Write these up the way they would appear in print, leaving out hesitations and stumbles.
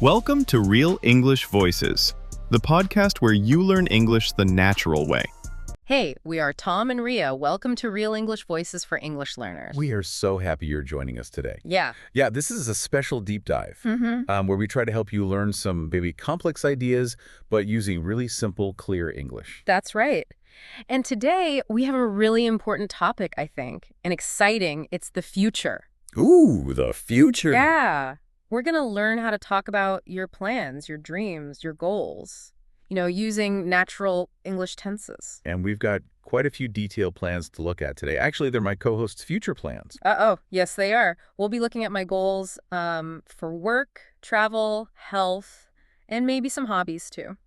Welcome to Real English Voices, the podcast where you learn English the natural way. Hey, we are Tom and Ria. Welcome to Real English Voices for English Learners. We are so happy you're joining us today. Yeah. Yeah, this is a special deep dive where we try to help you learn some maybe complex ideas, but using really simple, clear English. That's right. And today we have a really important topic, I think, and exciting. It's the future. Ooh, the future. Yeah. We're going to learn how to talk about your plans, your dreams, your goals, using natural English tenses. And we've got quite a few detailed plans to look at today. Actually, they're my co-host's future plans. Oh, yes, they are. We'll be looking at my goals for work, travel, health, and maybe some hobbies too.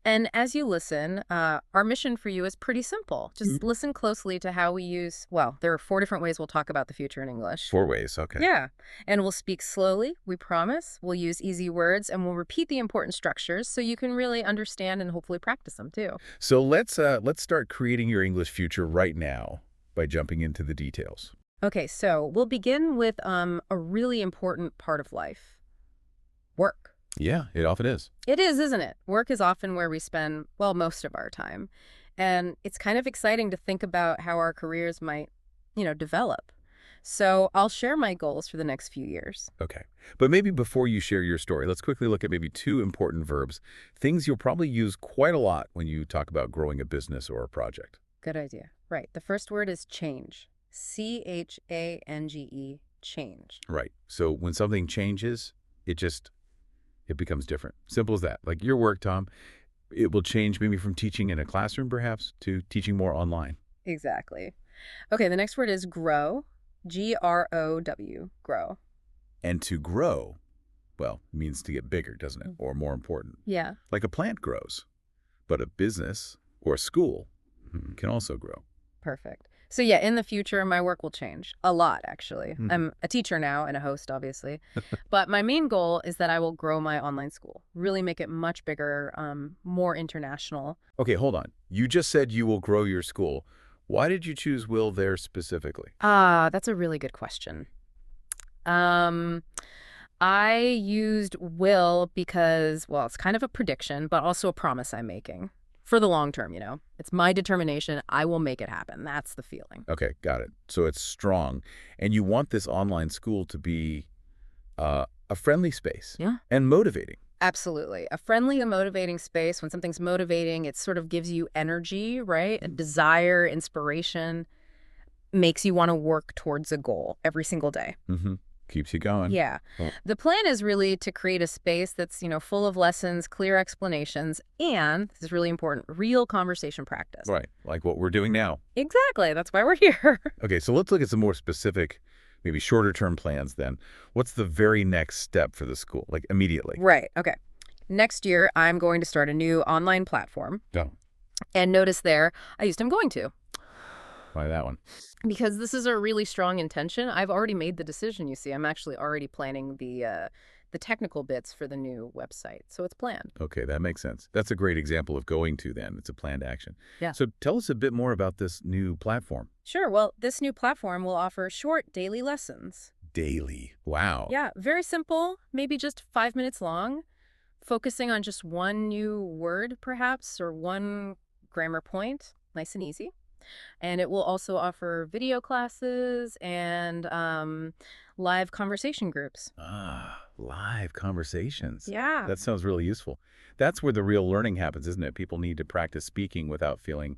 And as you listen, our mission for you is pretty simple. Just listen closely to how we use, there are 4 different ways we'll talk about the future in English. 4 ways, okay. Yeah. And we'll speak slowly, we promise. We'll use easy words, and we'll repeat the important structures so you can really understand and hopefully practice them too. So let's start creating your English future right now by jumping into the details. Okay, so we'll begin with a really important part of life. Work. Yeah, it often is. It is, isn't it? Work is often where we spend, most of our time. And it's kind of exciting to think about how our careers might, develop. So I'll share my goals for the next few years. Okay. But maybe before you share your story, let's quickly look at maybe 2 important verbs, things you'll probably use quite a lot when you talk about growing a business or a project. Good idea. Right. The first word is change. C-H-A-N-G-E, change. Right. So when something changes, it becomes different. Simple as that. Like your work, Tom, it will change maybe from teaching in a classroom perhaps to teaching more online. Exactly. Okay, the next word is grow. G-R-O-W, grow. And to grow, means to get bigger, doesn't it? Or more important. Yeah. Like a plant grows, but a business or a school can also grow. Perfect. So yeah, in the future, my work will change a lot, actually. I'm a teacher now and a host, obviously. But my main goal is that I will grow my online school, really make it much bigger, more international. Okay, hold on. You just said you will grow your school. Why did you choose will there specifically? That's a really good question. I used will because, it's kind of a prediction, but also a promise I'm making. For the long term, It's my determination. I will make it happen. That's the feeling. Okay, got it. So it's strong. And you want this online school to be a friendly space. Yeah. And motivating. Absolutely. A friendly and motivating space. When something's motivating, it sort of gives you energy, right? A desire, inspiration, makes you want to work towards a goal every single day. Keeps you going. Yeah. Well, the plan is really to create a space that's, full of lessons, clear explanations, and, this is really important, real conversation practice. right, like what we're doing now. Exactly. That's why we're here. Okay, so let's look at some more specific, maybe shorter term plans then. What's the very next step for the school, like immediately? Right. Okay. Next year, I'm going to start a new online platform. Oh, And notice there, I used I'm going to. why that one? Because this is a really strong intention. I've already made the decision, you see. I'm actually already planning the technical bits for the new website. So it's planned. Okay, that makes sense. That's a great example of going to then. It's a planned action. Yeah. So tell us a bit more about this new platform. Sure. Well, this new platform will offer short daily lessons. Daily. Wow. Yeah, very simple, maybe just 5 minutes long, focusing on just one new word, perhaps, or one grammar point. Nice and easy. And it will also offer video classes and live conversation groups. Live conversations. Yeah. That sounds really useful. That's where the real learning happens, isn't it? People need to practice speaking without feeling,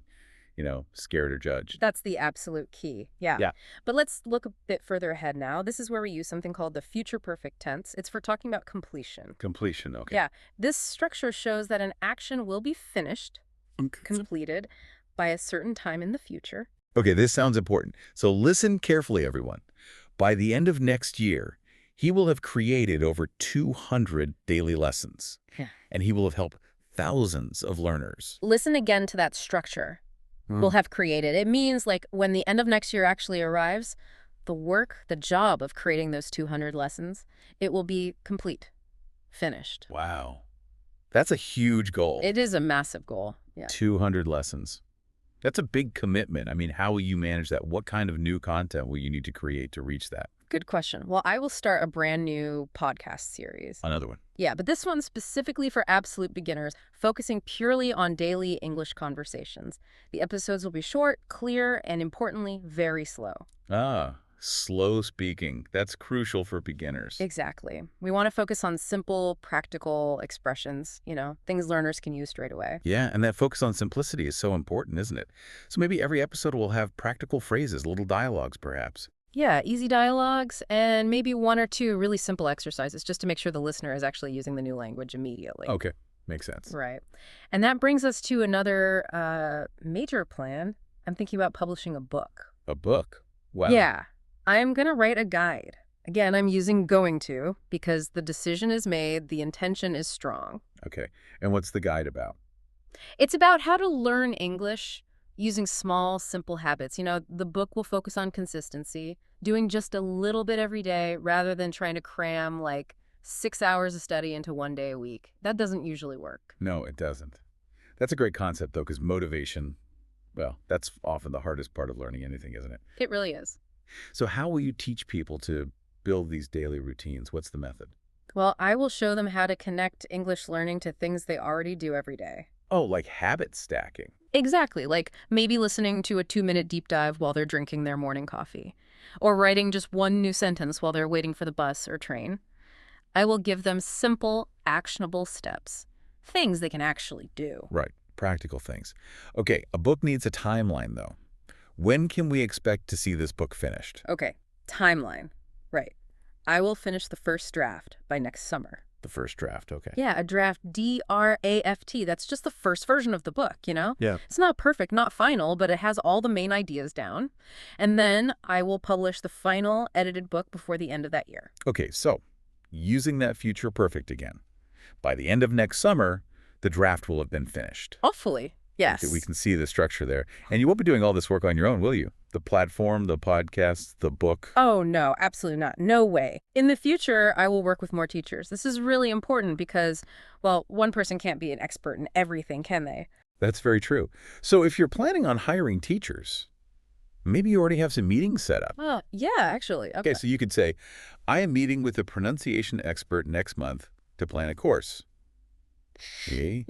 scared or judged. That's the absolute key. Yeah. Yeah. But let's look a bit further ahead now. This is where we use something called the future perfect tense. It's for talking about completion. Completion, okay. Yeah. This structure shows that an action will be finished, completed, by a certain time in the future. Okay, this sounds important. So listen carefully, everyone. By the end of next year, he will have created over 200 daily lessons. Yeah. And he will have helped thousands of learners. Listen again to that structure. We'll have created. It means like when the end of next year actually arrives, the job of creating those 200 lessons, it will be complete, finished. Wow. That's a huge goal. It is a massive goal. Yeah. 200 lessons. That's a big commitment. I mean, how will you manage that? What kind of new content will you need to create to reach that? Good question. Well, I will start a brand new podcast series. Another one. Yeah, but this one's specifically for absolute beginners, focusing purely on daily English conversations. The episodes will be short, clear, and importantly, very slow. Slow speaking. That's crucial for beginners. Exactly. We want to focus on simple, practical expressions, things learners can use straight away. Yeah, and that focus on simplicity is so important, isn't it? So maybe every episode will have practical phrases, little dialogues, perhaps. Yeah, easy dialogues and maybe one or two really simple exercises just to make sure the listener is actually using the new language immediately. Okay, makes sense. Right. And that brings us to another major plan. I'm thinking about publishing a book. A book? Wow. Yeah. I'm going to write a guide. Again, I'm using going to because the decision is made, the intention is strong. Okay. And what's the guide about? It's about how to learn English using small, simple habits. The book will focus on consistency, doing just a little bit every day rather than trying to cram like 6 hours of study into 1 day a week. That doesn't usually work. No, it doesn't. That's a great concept, though, because motivation, well, that's often the hardest part of learning anything, isn't it? It really is. So how will you teach people to build these daily routines? What's the method? Well, I will show them how to connect English learning to things they already do every day. Oh, like habit stacking. Exactly, like maybe listening to a 2-minute deep dive while they're drinking their morning coffee, or writing just one new sentence while they're waiting for the bus or train. I will give them simple, actionable steps, things they can actually do. Right, practical things. Okay, a book needs a timeline, though. When can we expect to see this book finished? Okay, timeline. Right. I will finish the first draft by next summer. The first draft, okay. Yeah, a draft, D-R-A-F-T. That's just the first version of the book, Yeah. It's not perfect, not final, but it has all the main ideas down. And then I will publish the final edited book before the end of that year. Okay, so using that future perfect again. By the end of next summer, the draft will have been finished. Hopefully, yes. We can see the structure there. And you won't be doing all this work on your own, will you? The platform, the podcast, the book. Oh, no, absolutely not. No way. In the future, I will work with more teachers. This is really important because, well, one person can't be an expert in everything, can they? That's very true. So if you're planning on hiring teachers, maybe you already have some meetings set up. Well, yeah, actually. Okay, so you could say, I am meeting with a pronunciation expert next month to plan a course. Okay?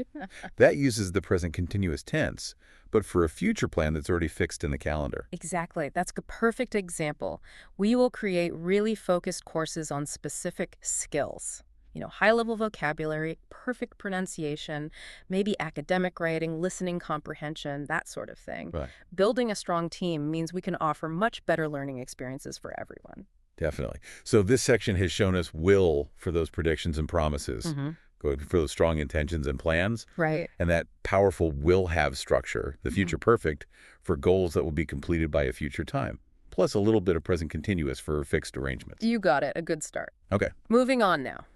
That uses the present continuous tense, but for a future plan that's already fixed in the calendar. Exactly. That's a perfect example. We will create really focused courses on specific skills. High-level vocabulary, perfect pronunciation, maybe academic writing, listening comprehension, that sort of thing. Right. Building a strong team means we can offer much better learning experiences for everyone. Definitely. So this section has shown us will for those predictions and promises. Mm-hmm. Go for those strong intentions and plans. Right. And that powerful will have structure, the future perfect, for goals that will be completed by a future time. Plus a little bit of present continuous for fixed arrangements. You got it. A good start. Okay. Moving on now.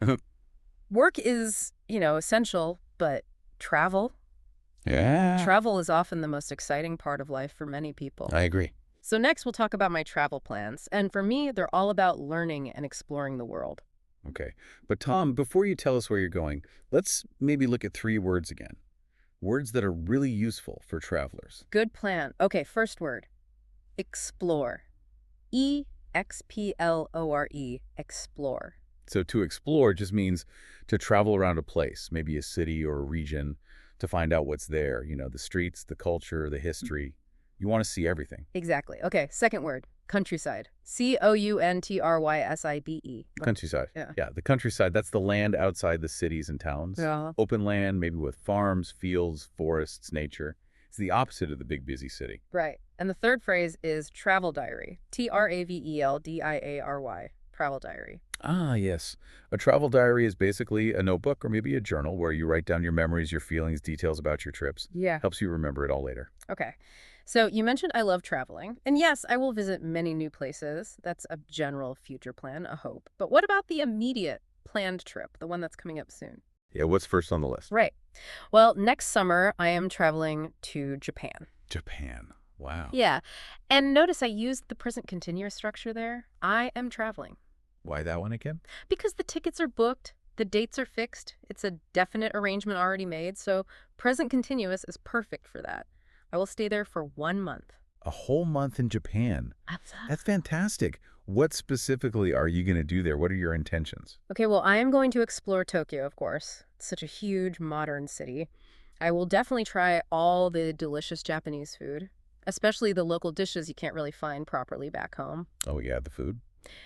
Work is, essential, but travel? Yeah. Travel is often the most exciting part of life for many people. I agree. So next we'll talk about my travel plans. And for me, they're all about learning and exploring the world. Okay. But Tom, before you tell us where you're going, let's maybe look at 3 words again. Words that are really useful for travelers. Good plan. Okay, first word. Explore. E-X-P-L-O-R-E. Explore. So to explore just means to travel around a place, maybe a city or a region, to find out what's there, the streets, the culture, the history. You want to see everything. Exactly. Okay, second word. Countryside. C-O-U-N-T-R-Y-S-I-D-E. Countryside. Yeah. The countryside, that's the land outside the cities and towns. Yeah. Open land, maybe with farms, fields, forests, nature. It's the opposite of the big busy city. Right. And the third phrase is travel diary. T-R-A-V-E-L-D-I-A-R-Y. Travel diary. Ah, yes. A travel diary is basically a notebook or maybe a journal where you write down your memories, your feelings, details about your trips. Yeah. Helps you remember it all later. Okay. So you mentioned I love traveling. And yes, I will visit many new places. That's a general future plan, a hope. But what about the immediate planned trip, the one that's coming up soon? Yeah, what's first on the list? Right. Well, next summer, I am traveling to Japan. Japan. Wow. Yeah. And notice I used the present continuous structure there. I am traveling. Why that one again? Because the tickets are booked, the dates are fixed, it's a definite arrangement already made, so present continuous is perfect for that. I will stay there for 1 month. A whole month in Japan. That's fantastic. What specifically are you going to do there? What are your intentions? Okay, well, I am going to explore Tokyo, of course. It's such a huge modern city. I will definitely try all the delicious Japanese food, especially the local dishes you can't really find properly back home. Oh, yeah, the food.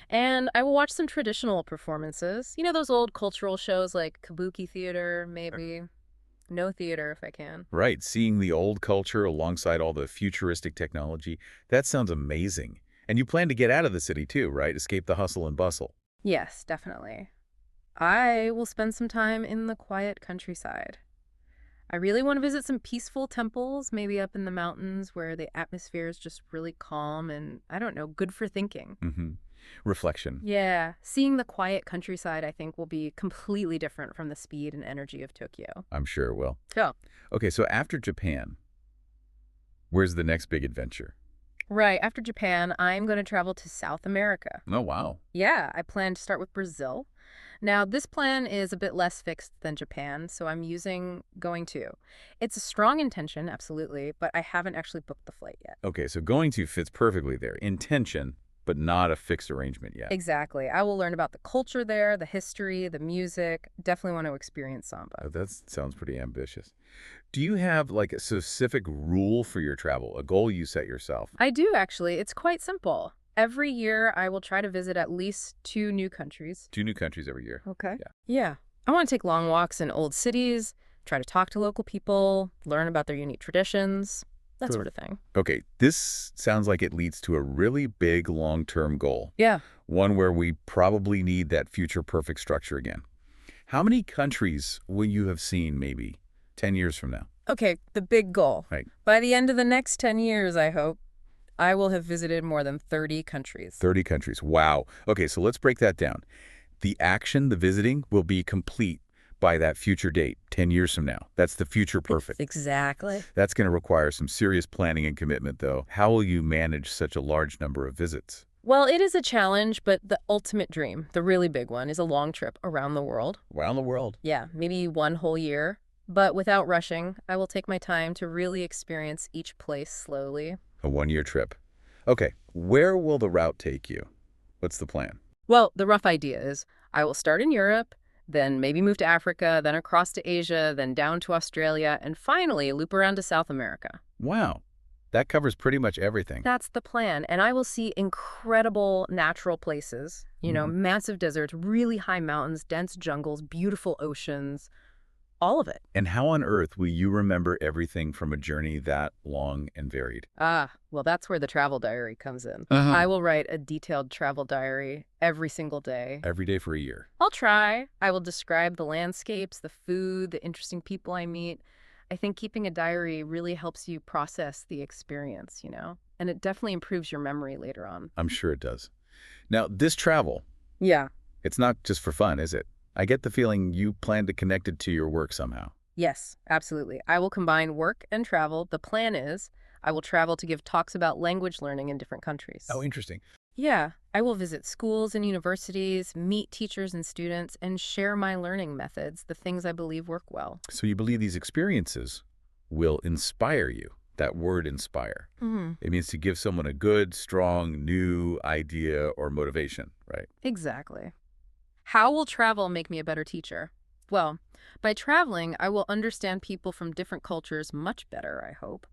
And I will watch some traditional performances. You know, those old cultural shows like Kabuki theater, maybe. No theater if I can. Right, seeing the old culture alongside all the futuristic technology, that sounds amazing. And you plan to get out of the city too, right? Escape the hustle and bustle. Yes, definitely. I will spend some time in the quiet countryside. I really want to visit some peaceful temples, maybe up in the mountains where the atmosphere is just really calm and, I don't know, good for thinking. Reflection. Yeah, seeing the quiet countryside, I think, will be completely different from the speed and energy of Tokyo. I'm sure it will. So, Okay, so after Japan, where's the next big adventure? right, after Japan, I'm going to travel to South America. Oh, wow. Yeah, I plan to start with Brazil. Now, this plan is a bit less fixed than Japan, so I'm using going to. It's a strong intention, absolutely, but I haven't actually booked the flight yet. Okay, so going to fits perfectly there. Intention, but not a fixed arrangement yet. Exactly. I will learn about the culture there, the history, the music. Definitely want to experience samba. Oh, that sounds pretty ambitious. Do you have like a specific rule for your travel, a goal you set yourself? I do, actually. It's quite simple. Every year, I will try to visit at least 2 new countries. 2 new countries every year. Okay. Yeah. Yeah. I want to take long walks in old cities, try to talk to local people, learn about their unique traditions, that Good. sort of thing. Okay, this sounds like it leads to a really big long-term goal, Yeah. one where we probably need that future perfect structure again. How many countries will you have seen maybe 10 years from now? Okay, the big goal. Right. By the end of the next 10 years, I hope, I will have visited more than 30 countries. 30 countries. Wow. Okay, so let's break that down. The action, the visiting, will be complete by that future date, 10 years from now. That's the future perfect. Exactly. That's going to require some serious planning and commitment, though. How will you manage such a large number of visits? Well, it is a challenge, but the ultimate dream, the really big one, is a long trip around the world. Around the world. Yeah, maybe one whole year. But without rushing, I will take my time to really experience each place slowly. A one-year trip. Okay, where will the route take you? What's the plan? Well, the rough idea is I will start in Europe, then maybe move to Africa, then across to Asia, then down to Australia, and finally loop around to South America. Wow, that covers pretty much everything. That's the plan. And I will see incredible natural places, massive deserts, really high mountains, dense jungles, beautiful oceans, all of it. And how on earth will you remember everything from a journey that long and varied? Well, that's where the travel diary comes in. I will write a detailed travel diary every single day. Every day for a year. I'll try. I will describe the landscapes, the food, the interesting people I meet. I think keeping a diary really helps you process the experience, and it definitely improves your memory later on. I'm sure it does. Now, this travel, Yeah. it's not just for fun, is it? I get the feeling you plan to connect it to your work somehow. Yes, absolutely. I will combine work and travel. The plan is I will travel to give talks about language learning in different countries. Oh, interesting. Yeah, I will visit schools and universities, meet teachers and students, and share my learning methods, the things I believe work well. So you believe these experiences will inspire you. That word inspire. It means to give someone a good, strong, new idea or motivation, right? Exactly. How will travel make me a better teacher? Well, by traveling, I will understand people from different cultures much better, I hope.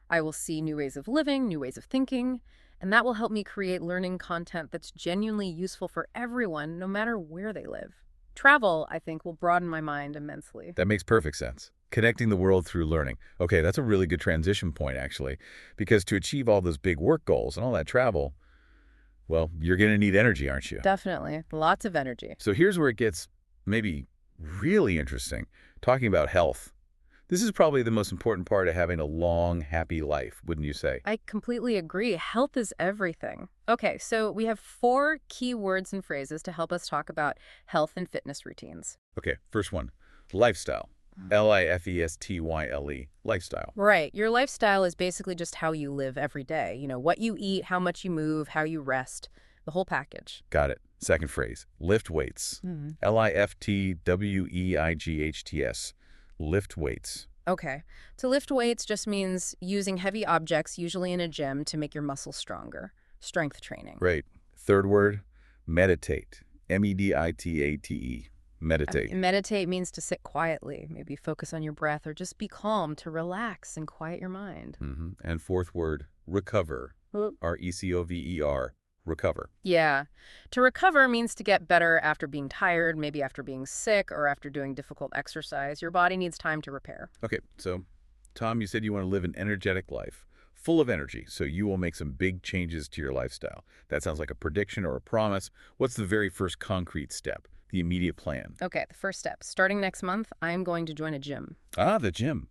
I will see new ways of living, new ways of thinking, and that will help me create learning content that's genuinely useful for everyone, no matter where they live. Travel, I think, will broaden my mind immensely. That makes perfect sense. Connecting the world through learning. Okay, that's a really good transition point, actually, because to achieve all those big work goals and all that travel, well, you're going to need energy, aren't you? Definitely. Lots of energy. So here's where it gets maybe really interesting. Talking about health. This is probably the most important part of having a long, happy life, wouldn't you say? I completely agree. Health is everything. Okay, so we have 4 key words and phrases to help us talk about health and fitness routines. Okay, first one. Lifestyle. Lifestyle. Lifestyle. Right. Your lifestyle is basically just how you live every day. What you eat, how much you move, how you rest, the whole package. Got it. Second phrase. Lift weights. Liftweights. Lift weights. Okay. To lift weights just means using heavy objects, usually in a gym, to make your muscles stronger. Strength training. Great. Third word, meditate. M-E-D-I-T-A-T-E. Meditate. Meditate means to sit quietly, maybe focus on your breath, or just be calm, to relax and quiet your mind. And fourth word, recover. R-E-C-O-V-E-R. Recover. Yeah. To recover means to get better after being tired, maybe after being sick, or after doing difficult exercise. Your body needs time to repair. Okay, so Tom, you said you want to live an energetic life, full of energy, so you will make some big changes to your lifestyle. That sounds like a prediction or a promise. What's the very first concrete step, the immediate plan? Okay, the first step. Starting next month, I'm going to join a gym. Ah, the gym.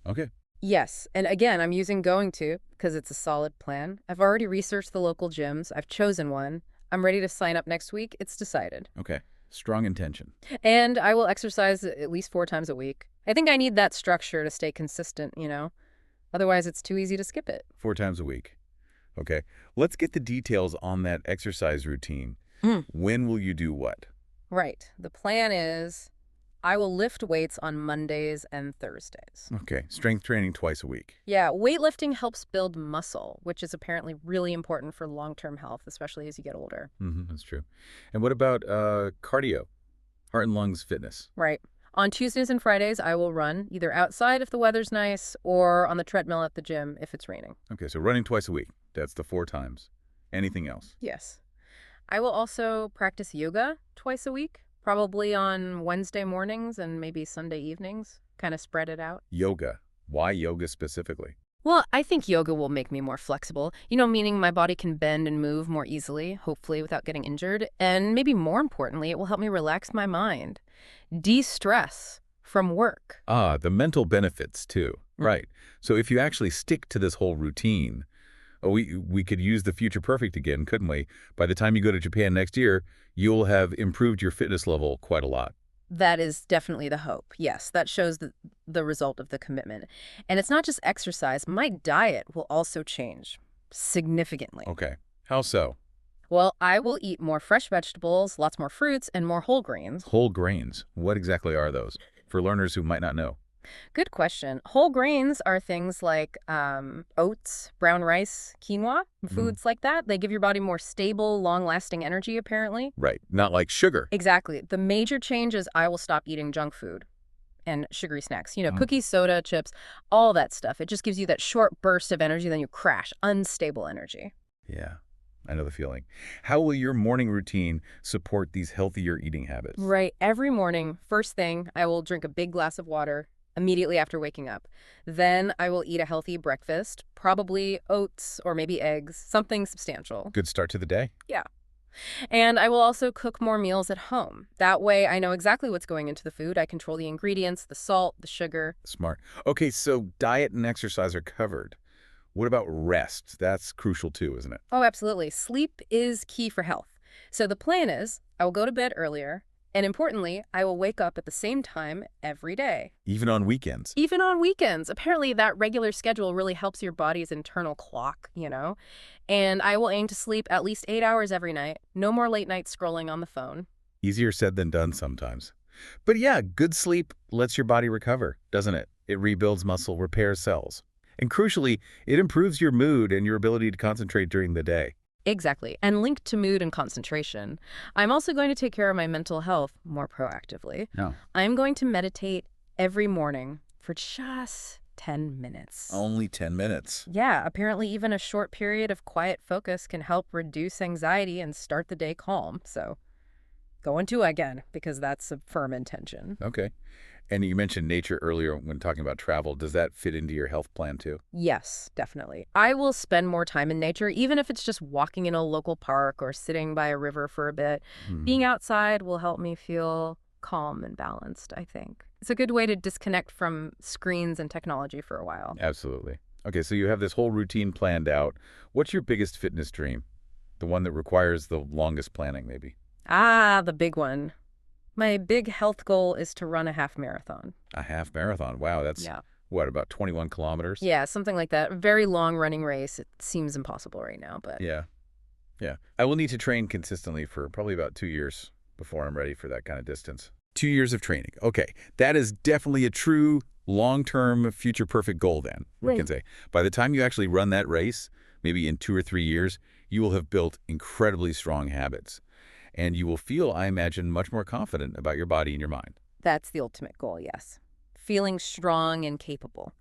Okay. Yes, and again, I'm using going to because it's a solid plan. I've already researched the local gyms. I've chosen one. I'm ready to sign up next week. It's decided. Okay. Strong intention. And I will exercise at least 4 times a week. I think I need that structure to stay consistent, you know? Otherwise, it's too easy to skip it. 4 times a week. Okay. Let's get the details on that exercise routine. When will you do what? Right. The plan is I will lift weights on Mondays and Thursdays. Okay. Strength training twice a week. Yeah, weightlifting helps build muscle, which is apparently really important for long-term health, especially as you get older. That's true. And what about cardio? Heart and lungs fitness. Right. On Tuesdays and Fridays, I will run either outside if the weather's nice or on the treadmill at the gym if it's raining. Okay, so running twice a week. That's the 4 times. Anything else? Yes. I will also practice yoga twice a week, probably on Wednesday mornings and maybe Sunday evenings. Kind of spread it out. Yoga. Why yoga specifically? Well, I think yoga will make me more flexible, you know, meaning my body can bend and move more easily, hopefully without getting injured. And maybe more importantly, it will help me relax my mind, de-stress from work. Ah, the mental benefits too. Right. So if you actually stick to this whole routine, we could use the future perfect again, couldn't we? By the time you go to Japan next year, you'll have improved your fitness level quite a lot. That is definitely the hope. Yes, that shows the result of the commitment. And it's not just exercise. My diet will also change significantly. Okay. How so? Well, I will eat more fresh vegetables, lots more fruits, and more whole grains. Whole grains. What exactly are those? For learners who might not know. Good question. Whole grains are things like oats, brown rice, quinoa, foods like that. They give your body more stable, long-lasting energy, apparently. Right. Not like sugar. Exactly. The major change is I will stop eating junk food and sugary snacks. You know, cookies, soda, chips, all that stuff. It just gives you that short burst of energy, then you crash. Unstable energy. Yeah. I know the feeling. How will your morning routine support these healthier eating habits? Right. Every morning, first thing, I will drink a big glass of water immediately after waking up. Then I will eat a healthy breakfast, probably oats or maybe eggs, something substantial. Good start to the day. Yeah. And I will also cook more meals at home. That way I know exactly what's going into the food. I control the ingredients, the salt, the sugar. Smart. Okay, so diet and exercise are covered. What about rest? That's crucial too, isn't it? Oh, absolutely. Sleep is key for health. So the plan is I will go to bed earlier, and importantly, I will wake up at the same time every day. Even on weekends? Even on weekends. Apparently, that regular schedule really helps your body's internal clock, you know? And I will aim to sleep at least 8 hours every night. No more late night scrolling on the phone. Easier said than done sometimes. But yeah, good sleep lets your body recover, doesn't it? It rebuilds muscle, repairs cells. And crucially, it improves your mood and your ability to concentrate during the day. Exactly. And linked to mood and concentration, I'm also going to take care of my mental health more proactively. No. I'm going to meditate every morning for just 10 minutes. Only 10 minutes. Yeah, apparently even a short period of quiet focus can help reduce anxiety and start the day calm. So go into again, because that's a firm intention. Okay. And you mentioned nature earlier when talking about travel. Does that fit into your health plan too? Yes, definitely. I will spend more time in nature, even if it's just walking in a local park or sitting by a river for a bit. Being outside will help me feel calm and balanced, I think. It's a good way to disconnect from screens and technology for a while. Absolutely. Okay, so you have this whole routine planned out. What's your biggest fitness dream? The one that requires the longest planning, maybe? Ah, the big one. My big health goal is to run a half marathon. A half marathon. Wow, that's, what, about 21 kilometers? Yeah, something like that. A very long running race. It seems impossible right now, but... Yeah. I will need to train consistently for probably about 2 years before I'm ready for that kind of distance. 2 years of training. Okay, that is definitely a true long-term future perfect goal then, we can say. By the time you actually run that race, maybe in 2 or 3 years, You will have built incredibly strong habits, and you will feel, I imagine, much more confident about your body and your mind. That's the ultimate goal, yes. Feeling strong and capable.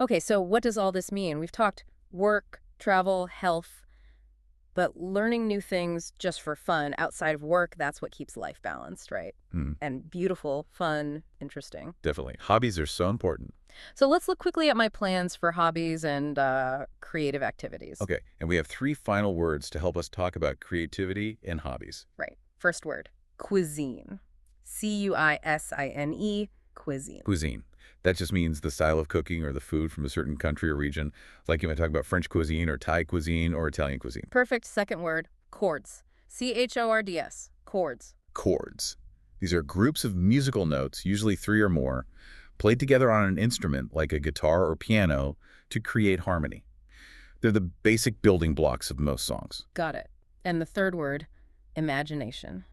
Okay, so what does all this mean? We've talked work, travel, health, but learning new things just for fun outside of work, that's what keeps life balanced, right? And beautiful, fun, interesting. Definitely. Hobbies are so important. So let's look quickly at my plans for hobbies and creative activities. Okay, and we have 3 final words to help us talk about creativity and hobbies. Right. First word, cuisine. C-U-I-S-I-N-E, cuisine. Cuisine. That just means the style of cooking or the food from a certain country or region. Like you might talk about French cuisine or Thai cuisine or Italian cuisine. Perfect second word, chords. C-H-O-R-D-S, chords. Chords. These are groups of musical notes, usually 3 or more, played together on an instrument like a guitar or piano to create harmony. They're the basic building blocks of most songs. Got it. And the third word, imagination.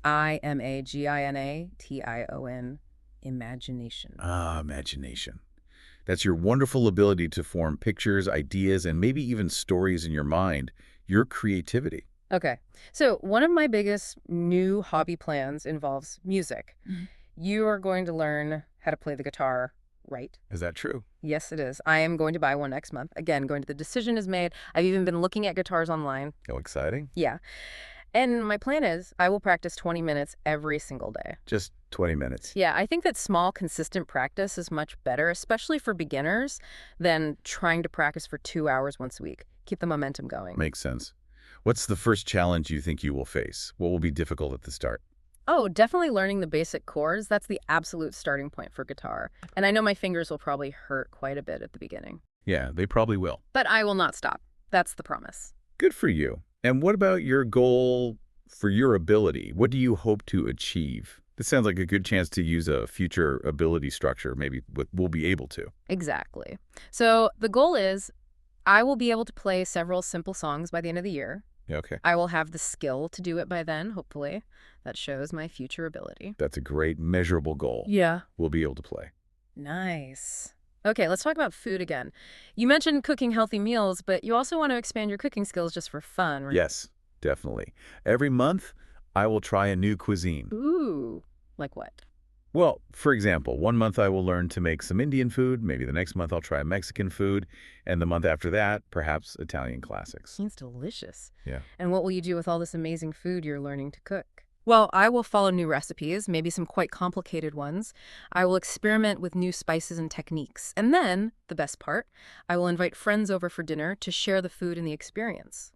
I-M-A-G-I-N-A-T-I-O-N, imagination. Ah, imagination. That's your wonderful ability to form pictures, ideas, and maybe even stories in your mind, your creativity. Okay, so one of my biggest new hobby plans involves music. You are going to learn how to play the guitar, right? Is that true? Yes, it is. I am going to buy one next month. Again, the decision is made. I've even been looking at guitars online. How exciting. Yeah. And my plan is I will practice 20 minutes every single day. Just 20 minutes. Yeah, I think that small, consistent practice is much better, especially for beginners, than trying to practice for 2 hours once a week. Keep the momentum going. Makes sense. What's the first challenge you think you will face? What will be difficult at the start? Oh, definitely learning the basic chords. That's the absolute starting point for guitar. And I know my fingers will probably hurt quite a bit at the beginning. Yeah, they probably will. But I will not stop. That's the promise. Good for you. And what about your goal for your ability? What do you hope to achieve? This sounds like a good chance to use a future ability structure. Maybe we'll be able to. Exactly. So the goal is I will be able to play several simple songs by the end of the year. Yeah, okay. I will have the skill to do it by then, hopefully. That shows my future ability. That's a great measurable goal. Yeah. We'll be able to play. Nice. Okay, let's talk about food again. You mentioned cooking healthy meals, but you also want to expand your cooking skills just for fun, right? Yes, definitely. Every month, I will try a new cuisine. Ooh, like what? Well, for example, one month I will learn to make some Indian food. Maybe the next month I'll try Mexican food. And the month after that, perhaps Italian classics. Seems delicious. Yeah. And what will you do with all this amazing food you're learning to cook? Well, I will follow new recipes, maybe some quite complicated ones. I will experiment with new spices and techniques. And then, the best part, I will invite friends over for dinner to share the food and the experience.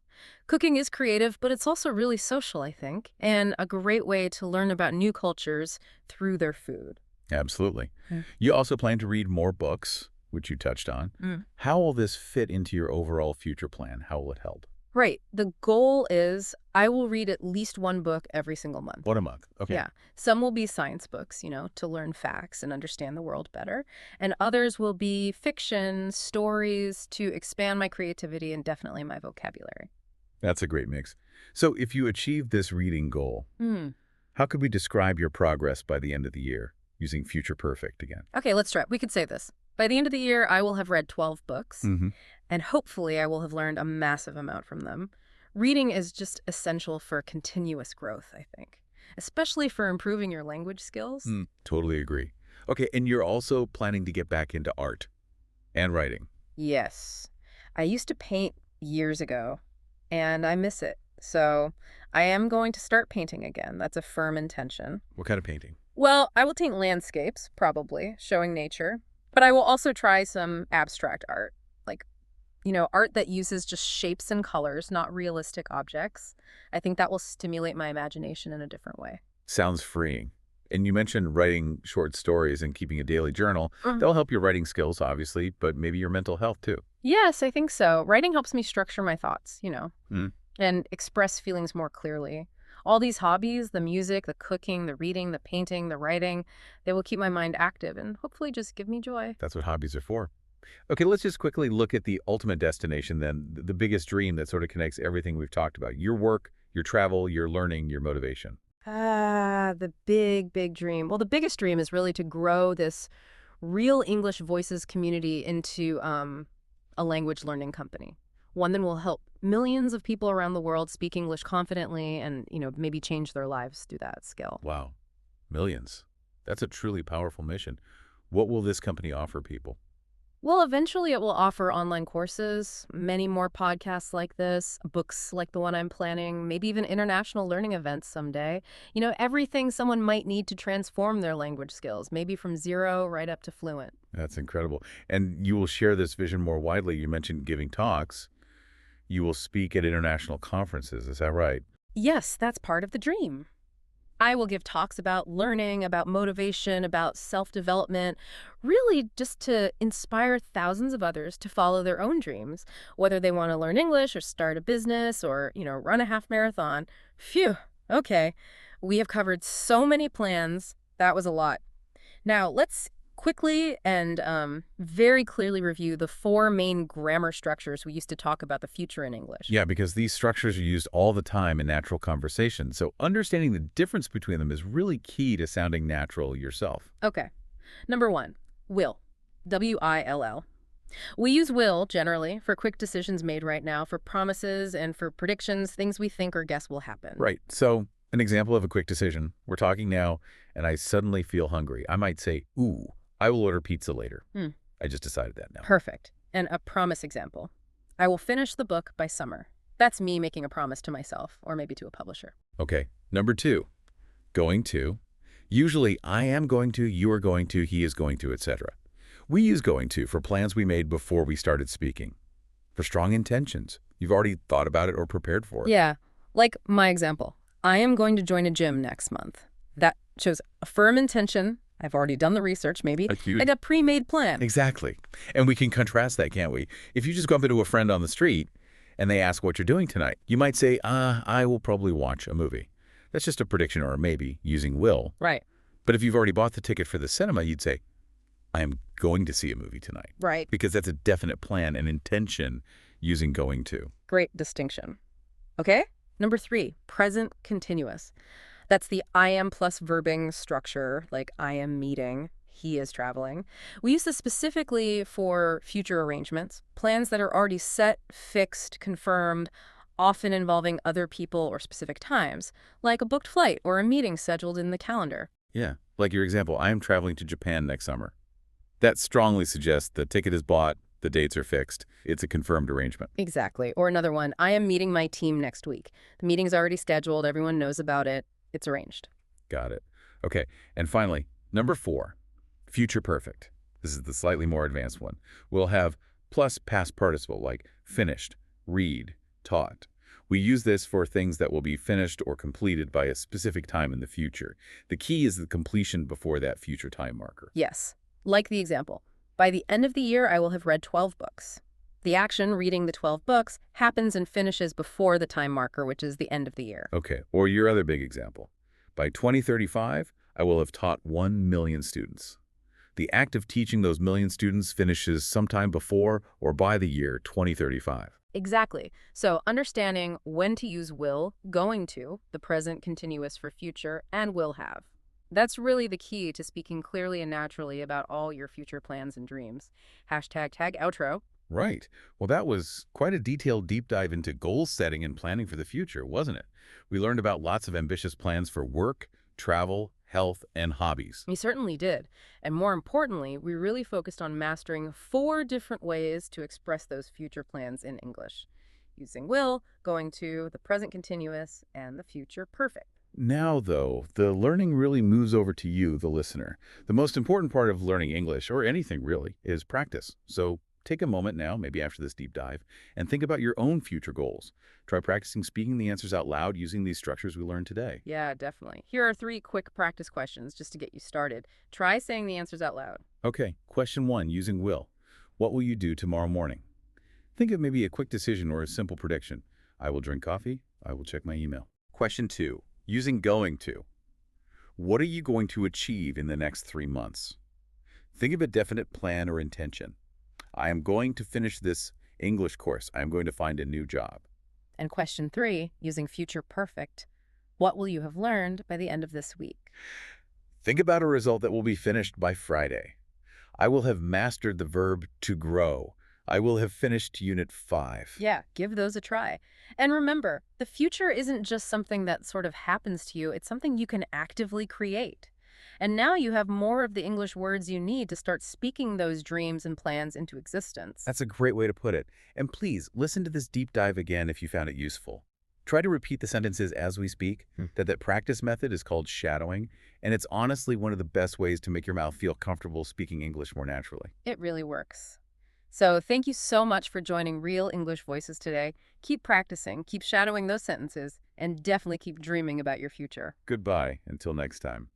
Cooking is creative, but it's also really social, I think, and a great way to learn about new cultures through their food. Absolutely. Yeah. You also plan to read more books, which you touched on. How will this fit into your overall future plan? How will it help? Right. The goal is I will read at least one book every single month. What a month. Okay. Yeah. Some will be science books, to learn facts and understand the world better. And others will be fiction, stories to expand my creativity and definitely my vocabulary. That's a great mix. So if you achieve this reading goal, how could we describe your progress by the end of the year using Future Perfect again? Okay, let's try it. We could say this. By the end of the year, I will have read 12 books, and hopefully I will have learned a massive amount from them. Reading is just essential for continuous growth, I think, especially for improving your language skills. Totally agree. Okay, and you're also planning to get back into art and writing. Yes. I used to paint years ago, and I miss it. So I am going to start painting again. That's a firm intention. What kind of painting? Well, I will paint landscapes, probably, showing nature. But I will also try some abstract art, like, art that uses just shapes and colors, not realistic objects. I think that will stimulate my imagination in a different way. Sounds freeing. And you mentioned writing short stories and keeping a daily journal. That'll help your writing skills, obviously, but maybe your mental health, too. Yes, I think so. Writing helps me structure my thoughts, and express feelings more clearly. All these hobbies, the music, the cooking, the reading, the painting, the writing, they will keep my mind active and hopefully just give me joy. That's what hobbies are for. Okay, let's just quickly look at the ultimate destination then, the biggest dream that sort of connects everything we've talked about. Your work, your travel, your learning, your motivation. The big, big dream. Well, the biggest dream is really to grow this real English Voices community into a language learning company. One that will help Millions of people around the world speak English confidently and, maybe change their lives through that skill. Wow. Millions. That's a truly powerful mission. What will this company offer people? Well, eventually it will offer online courses, many more podcasts like this, books like the one I'm planning, maybe even international learning events someday. Everything someone might need to transform their language skills, maybe from zero right up to fluent. That's incredible. And you will share this vision more widely. You mentioned giving talks. You will speak at international conferences. Is that right? Yes, that's part of the dream. I will give talks about learning, about motivation, about self-development, really just to inspire thousands of others to follow their own dreams, whether they want to learn English or start a business or, run a half marathon. Phew, okay. We have covered so many plans. That was a lot. Now, let's quickly and very clearly review the 4 main grammar structures we used to talk about the future in English. Yeah, because these structures are used all the time in natural conversation. So understanding the difference between them is really key to sounding natural yourself. Okay. Number 1, will. W-I-L-L. We use will, generally, for quick decisions made right now, for promises and for predictions, things we think or guess will happen. Right. So an example of a quick decision. We're talking now, and I suddenly feel hungry. I might say, ooh, I will order pizza later. I just decided that now. Perfect. And a promise example. I will finish the book by summer. That's me making a promise to myself, or maybe to a publisher. Okay. Number 2, going to. Usually, I am going to, you are going to, he is going to, etc. We use going to for plans we made before we started speaking. For strong intentions. You've already thought about it or prepared for it. Yeah. Like my example. I am going to join a gym next month. That shows a firm intention. I've already done the research, maybe, and a pre-made plan. Exactly. And we can contrast that, can't we? If you just go up into a friend on the street and they ask what you're doing tonight, you might say, I will probably watch a movie. That's just a prediction or a maybe using will. Right. But if you've already bought the ticket for the cinema, you'd say, I am going to see a movie tonight. Right. Because that's a definite plan and intention using going to. Great distinction. Okay? Number 3, present continuous. That's the I am plus verbing structure, like I am meeting, he is traveling. We use this specifically for future arrangements, plans that are already set, fixed, confirmed, often involving other people or specific times, like a booked flight or a meeting scheduled in the calendar. Yeah, like your example, I am traveling to Japan next summer. That strongly suggests the ticket is bought, the dates are fixed. It's a confirmed arrangement. Exactly. Or another one, I am meeting my team next week. The meeting's already scheduled, everyone knows about it. It's arranged. Got it. Okay, and finally, number 4, future perfect. This is the slightly more advanced one. We'll have plus past participle, like finished, read, taught. We use this for things that will be finished or completed by a specific time in the future. The key is the completion before that future time marker. Yes. Like the example. By the end of the year, I will have read 12 books. The action, reading the 12 books, happens and finishes before the time marker, which is the end of the year. Okay, or your other big example. By 2035, I will have taught 1 million students. The act of teaching those million students finishes sometime before or by the year 2035. Exactly. So understanding when to use will, going to, the present continuous for future, and will have. That's really the key to speaking clearly and naturally about all your future plans and dreams. #tag outro. Right. Well, that was quite a detailed deep dive into goal setting and planning for the future, wasn't it? We learned about lots of ambitious plans for work, travel, health, and hobbies. We certainly did. And more importantly, we really focused on mastering 4 different ways to express those future plans in English, using will, going to, the present continuous, and the future perfect. Now, though, the learning really moves over to you, the listener. The most important part of learning English, or anything really, is practice. So take a moment now, maybe after this deep dive, and think about your own future goals. Try practicing speaking the answers out loud using these structures we learned today. Yeah, definitely. Here are 3 quick practice questions just to get you started. Try saying the answers out loud. Okay, question 1, using will. What will you do tomorrow morning? Think of maybe a quick decision or a simple prediction. I will drink coffee. I will check my email. Question 2, using going to. What are you going to achieve in the next 3 months? Think of a definite plan or intention. I am going to finish this English course. I am going to find a new job. And question 3, using future perfect. What will you have learned by the end of this week? Think about a result that will be finished by Friday. I will have mastered the verb to grow. I will have finished Unit 5. Yeah, give those a try. And remember, the future isn't just something that sort of happens to you, it's something you can actively create. And now you have more of the English words you need to start speaking those dreams and plans into existence. That's a great way to put it. And please, listen to this deep dive again if you found it useful. Try to repeat the sentences as we speak. That practice method is called shadowing, and it's honestly one of the best ways to make your mouth feel comfortable speaking English more naturally. It really works. So thank you so much for joining Real English Voices today. Keep practicing, keep shadowing those sentences, and definitely keep dreaming about your future. Goodbye, until next time.